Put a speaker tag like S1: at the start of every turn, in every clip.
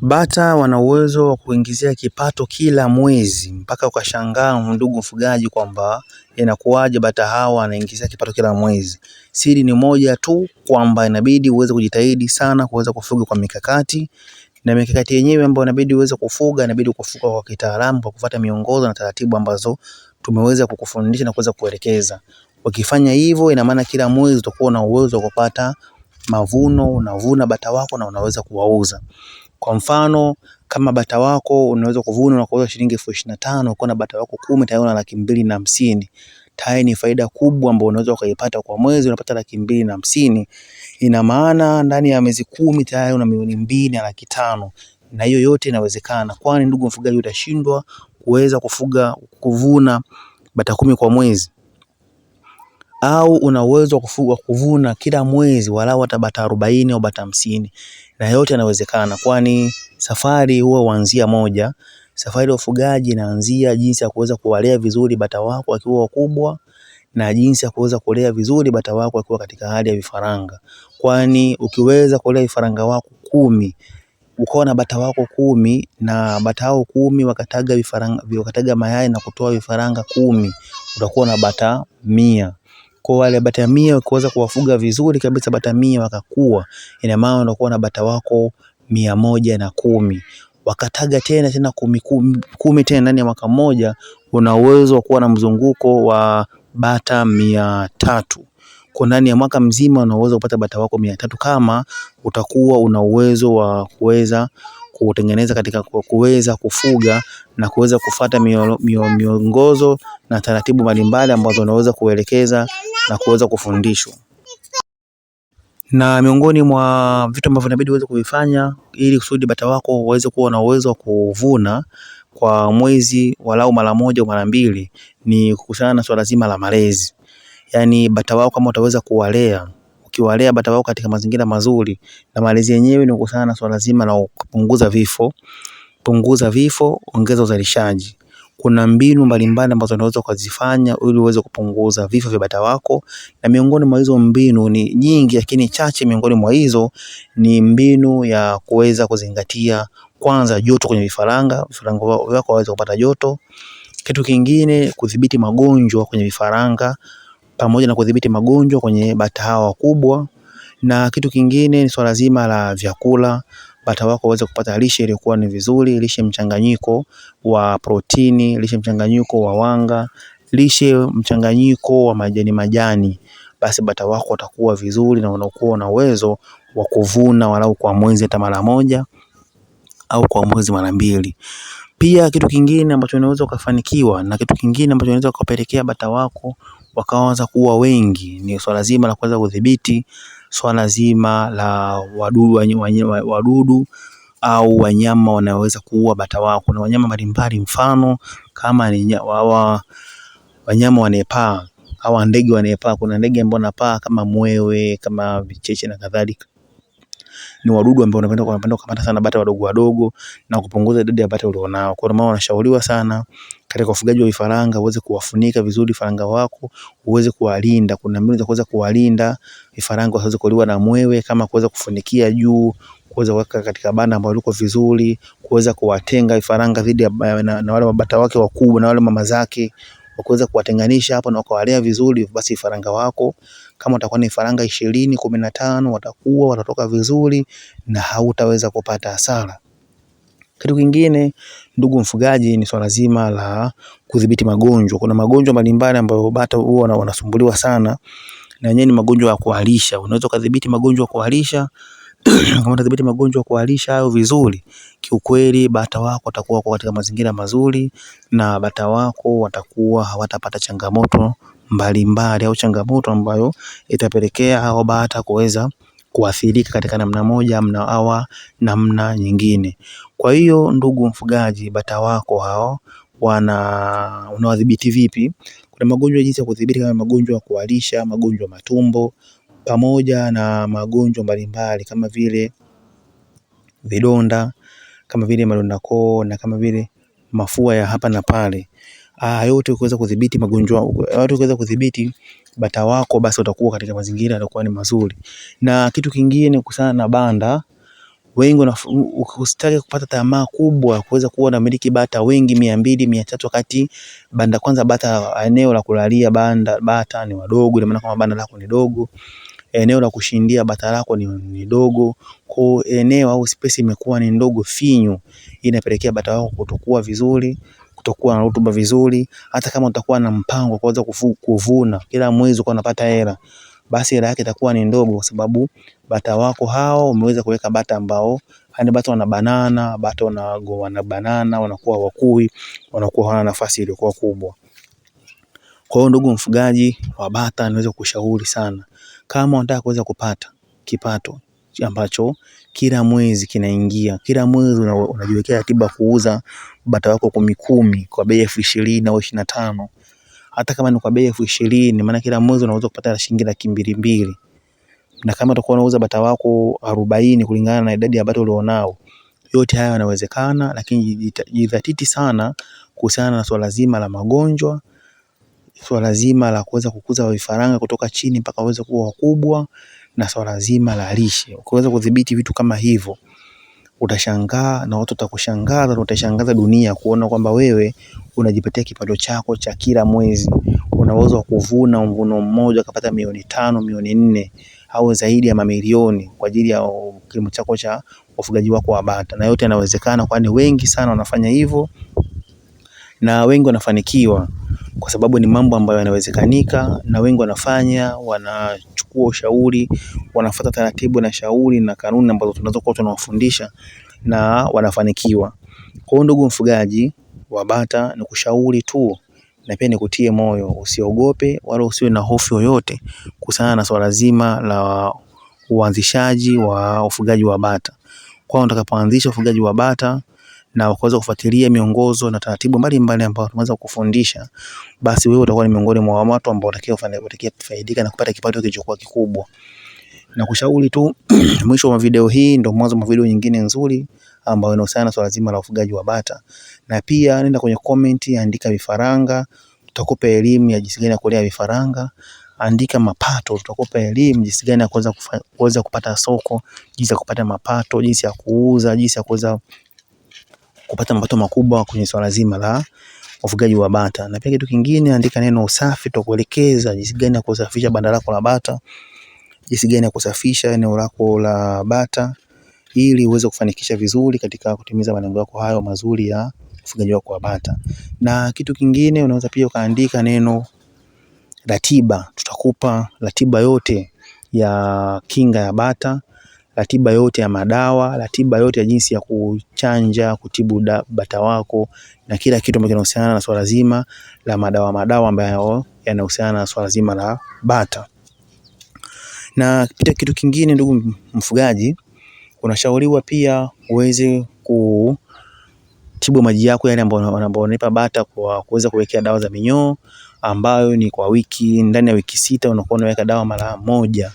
S1: Bata wana uwezo wa kuingizia kipato kila mwezi, mpaka ukashangaa ndugu mfugaji kwamba inakuwaje bata hawa wanaingizia kipato kila mwezi. Siri ni moja tu, kwamba inabidi uweze kujitahidi sana kuweza kufuga kwa mikakati, na mikakati yenyewe ambayo inabidi uweze kufuga, inabidi kufuga kwa kitaalamu, kwa kufuata miongozo na taratibu ambazo tumeweza kukufundisha na kuweza kuelekeza. Ukifanya hivyo, ina maana kila mwezi utakuwa na uwezo wa kupata mavuno, unavuna bata wako na unaweza kuwauza. Kwa mfano, kama bata wako unaweza kuvuna na kuuza shilingi 25,000, ukiwa na bata wako 10 tayari una 250,000. Tayari ni faida kubwa ambayo unaweza ukaipata kwa mwezi, unapata 250,000. Ina maana ndani ya miezi 10 tayari una 2,200,000 na 500,000. Na hiyo yote inawezekana. Kwani ndugu mfugaji, utashindwa kuweza kuvuna bata 10 kwa mwezi? Au una uwezo wa kuvuna kila mwezi walau hata bata 40 au bata 50? Na yote yanawezekana, kwani safari huanzia moja. Safari ya ufugaji inaanzia jinsi ya kuweza kuwalea vizuri bata wako wakiwa wakubwa, na jinsi ya kuweza kulea vizuri bata wako wakiwa katika hali ya vifaranga. Kwani ukiweza kulea vifaranga wako 10, ukawa na bata wako 10, na bata hao 10 wakataga mayai na kutoa vifaranga 10, utakuwa na bata 100. Kwa wale bata 100 ukiweza kuwafuga vizuri kabisa, bata 100 wakakua, ina maana unakuwa na bata wako 110. Wakataga tena 10 tena ndani ya mwaka mmoja, una uwezo wa kuwa na mzunguko wa bata 300. Kwa ndani ya mwaka mzima una uwezo kupata bata wako 300, kama utakuwa una uwezo wa kuweza kutengeneza katika kuweza kufuga na kuweza kufuata miongozo na taratibu mbalimbali ambazo unaweza kuelekeza na kuweza kufundishwa. Na miongoni mwa vitu ambavyo inabidi uweze kuvifanya ili kusudi bata wako waweze kuwa na uwezo wa kuvuna kwa mwezi walau mara moja au mara mbili, ni kuhusiana na swala zima la malezi. Yaani bata wako kama utaweza kuwalea, ukiwalea bata wako katika mazingira mazuri, na malezi yenyewe ni kuhusiana na swala zima la kupunguza vifo. Punguza vifo, ongeza uzalishaji. Kuna mbinu mbalimbali ambazo unaweza kuzifanya ili uweze kupunguza vifo vya bata wako, na miongoni mwa hizo mbinu ni nyingi, lakini chache miongoni mwa hizo ni mbinu ya kuweza kuzingatia kwanza joto kwenye vifaranga wako waweze kupata joto. Kitu kingine, kudhibiti magonjwa kwenye vifaranga pamoja na kudhibiti magonjwa kwenye bata hawa wakubwa. Na kitu kingine ni swala zima la vyakula. Bata wako waweze kupata lishe iliyokuwa ni vizuri, lishe mchanganyiko wa protini, lishe mchanganyiko wa wanga, lishe mchanganyiko wa majani. Basi bata wako watakuwa vizuri na unakuwa na uwezo wa kuvuna walau kwa mwezi hata mara moja au kwa mwezi mara mbili. Pia kitu kingine ambacho unaweza kufanikiwa, na kitu kingine ambacho unaweza kupelekea bata wako wakaanza kuwa wengi, ni swala zima la kuweza kudhibiti swala zima la wadudu au wanyama wanaweza kuua bata wako. Na wanyama mbalimbali, mfano kama ni wanyama wanepaa au ndege wanepaa. Kuna ndege ambao wanapaa kama mwewe, kama vicheche na kadhalika. Ni wadudu ambao wanapenda kukamata sana bata wadogo wadogo na kupunguza idadi ya bata ulionao. Kwa maana wanashauriwa sana katika ufugaji wa vifaranga uweze kuwafunika vizuri vifaranga wako, uweze kuwalinda. Kuna mbinu za kuweza kuwalinda vifaranga wasiweze kuliwa na mwewe, kama kuweza kufunikia juu, kuweza kuweka katika banda ambalo liko vizuri, kuweza kuwatenga vifaranga dhidi na wale mabata wake wakubwa na wale mama zake, kuweza kuwatenganisha hapo na kuwalea vizuri. Basi vifaranga wako kama utakuwa ni vifaranga 20, 15, watatoka vizuri na hautaweza kupata hasara. Kitu kingine ndugu mfugaji, ni swala zima la kudhibiti magonjwa. Kuna magonjwa mbalimbali ambayo bata huwa wanasumbuliwa sana, na yenyewe ni magonjwa ya kuharisha. Unaweza kudhibiti magonjwa ya kuharisha. Kama utadhibiti magonjwa ya kuharisha hayo vizuri, kiukweli bata wako watakuwa katika mazingira mazuri, na bata wako watakuwa hawatapata changamoto mbalimbali au changamoto ambayo itapelekea hao bata kuweza kuathirika katika namna moja au namna nyingine. Kwa hiyo ndugu mfugaji, bata wako hao unawadhibiti vipi? Kuna magonjwa jinsi ya kudhibiti, kama magonjwa ya kuharisha, magonjwa matumbo, pamoja na magonjwa mbalimbali kama vile vidonda, kama vile madonda koo, na kama vile mafua ya hapa na pale. Yote kuweza kudhibiti magonjwa, yote kuweza kudhibiti bata wako, basi utakuwa katika mazingira yatakuwa ni mazuri. Na kitu kingine kuhusiana na banda, Wengi usitake kupata tamaa kubwa kuweza kuwa na miliki bata wengi 200, 300 wakati banda kwanza bata eneo la kulalia bata ni wadogo, ina maana kama banda lako ni dogo. Eneo la kushindia bata lako ni dogo. Kwa eneo au space imekuwa ni ndogo finyu, inapelekea bata wako kutokuwa vizuri, kutokuwa na rutuba vizuri. Hata kama utakuwa na mpango kuweza kuvuna kila mwezi uko unapata hela, basi hela yake itakuwa ni ndogo, kwa sababu bata wako hao umeweza kuweka bata ambao yani bata wanabanana, bata wanabanana, wanakuwa wakui, wanakuwa hawana nafasi ile kwa kubwa. Kwa hiyo ndugu mfugaji wa bata, naweza kushauri sana, kama unataka kuweza kupata kipato ambacho kila mwezi kinaingia, kila mwezi unajiwekea ratiba kuuza bata wako 10 kwa bei 20,000 au 25. Hata kama ni kwa bei 20,000, maana kila mwezi unaweza kupata shilingi 200,000. Na kama utakuwa unauza bata wako 40 kulingana na idadi ya bata ulionao, yote haya yanawezekana. Lakini jidhatiti sana kuhusiana na swala zima la magonjwa, swala zima la kuweza kukuza vifaranga kutoka chini mpaka waweze kuwa wakubwa, na swala zima la lishe. Ukiweza kudhibiti vitu kama hivyo, utashangaa na watu watakushangaza, na utashangaza dunia kuona kwamba wewe unajipatia kipato chako cha kila mwezi. Unaweza kuvuna mvuno mmoja ukapata 500,000, 400,000 au zaidi ya mamilioni kwa ajili ya kilimo chako cha ufugaji wako wa bata. Na yote yanawezekana, kwani wengi sana wanafanya hivyo na wengi wanafanikiwa, kwa sababu ni mambo ambayo yanawezekanika, na wengi wanafanya, wanachukua ushauri, wanafuata taratibu na shauri na kanuni ambazo tunazokuwa tunawafundisha, na wanafanikiwa. Kwa hiyo ndugu mfugaji wa bata, nikushauri tu na pia nikutie moyo, usiogope wala usiwe na hofu yoyote kuhusiana na swala zima la uanzishaji wa ufugaji wa bata. Kwa utakapoanzisha ufugaji wa bata na ukaweza kufuatilia miongozo na taratibu mbalimbali ambazo tunaweza kufundisha, basi wewe utakuwa ni miongoni mwa watu ambao watakaofaidika na kupata kipato kilichokuwa kikubwa. Na kushauri tu mwisho wa video hii ndio mwanzo wa video nyingine nzuri ambayo inahusiana na swala zima la ufugaji wa bata. Na pia nenda kwenye comment, andika vifaranga, tutakupa elimu ya jinsi gani ya kulea vifaranga. Andika mapato, tutakupa elimu jinsi gani ya kuweza kupata soko, jinsi ya kupata mapato, jinsi ya kuuza, jinsi ya kuweza kupata mapato makubwa kwenye swala zima la ufugaji wa bata. Na pia kitu kingine, andika neno usafi, tutakuelekeza jinsi gani ya kusafisha banda lako la bata, jinsi gani ya kusafisha eneo lako la bata, ili uweze kufanikisha vizuri katika kutimiza malengo yako hayo mazuri ya ufugaji wako wa bata. Na kitu kingine, unaweza pia ukaandika neno ratiba. Tutakupa ratiba yote ya kinga ya bata, ratiba yote ya madawa, ratiba yote ya jinsi ya kuchanja, kutibu bata wako, na kila kitu ambacho kinahusiana na swala zima la madawa ambayo yanahusiana na swala zima la bata. Na kitu kingine, ndugu mfugaji, unashauriwa pia uweze kutibu maji yako yale ambayo unaipa bata kwa kuweza kuwekea dawa za minyoo, ambayo ni kwa wiki, ndani ya wiki 6 unakuwa unaweka dawa mara 1.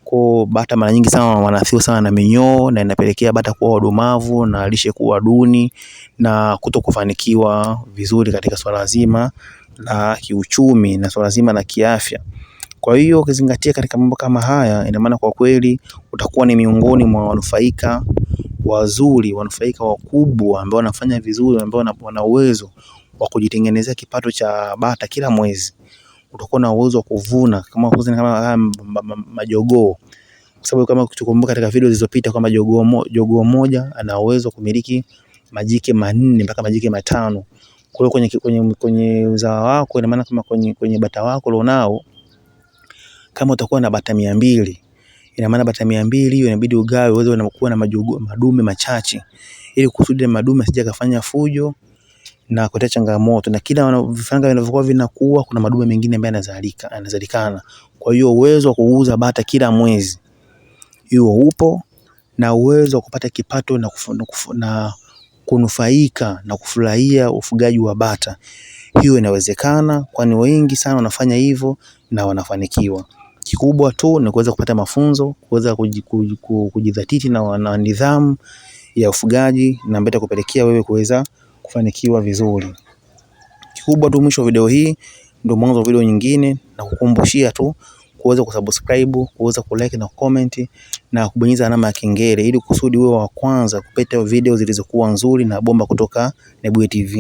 S1: Kwa bata mara nyingi sana wanaathiriwa sana na minyoo, na inapelekea bata kuwa wadumavu na lishe kuwa duni na kutokufanikiwa vizuri katika swala zima la kiuchumi na swala zima la kiafya. Kwa hiyo ukizingatia katika mambo kama haya, ina maana kwa kweli utakuwa ni miongoni mwa wanufaika wazuri, wanufaika wakubwa ambao wanafanya vizuri, ambao wana uwezo wa kujitengenezea kipato cha bata kila mwezi. Utakuwa na uwezo wa kuvuna kama majogoo, kwa sababu kama tukumbuka katika video zilizopita kwamba jogoo moja ana uwezo kumiliki majike 4 mpaka majike 5. Kwa hiyo kwenye uzao wako, ina maana kama kwenye bata wako ulionao, kama utakuwa na bata 200, ina maana bata 200 hiyo inabidi ugawe, uweze kuwa na madume machache, ili kusudi madume asije kufanya fujo na kuleta changamoto. Na kila vifaranga vinavyokuwa vinakuwa, kuna madume mengine ambayo yanazalikana. Kwa hiyo uwezo wa kuuza bata kila mwezi hiyo upo, na uwezo wa kupata kipato na kunufaika na kufurahia ufugaji wa bata, hiyo inawezekana, kwani wengi sana wanafanya hivyo na wanafanikiwa. Kikubwa tu ni kuweza kupata mafunzo, kuweza kujidhatiti na nidhamu ya ufugaji, na mbele kupelekea wewe kuweza kufanikiwa vizuri. Kikubwa tu mwisho wa video hii ndio mwanzo wa video nyingine, na kukumbushia tu kuweza kusubscribe, kuweza kulike na comment na kubonyeza alama ya kengele ili kusudi uwe wa kwanza kupata video zilizokuwa nzuri na bomba kutoka Nebuye TV.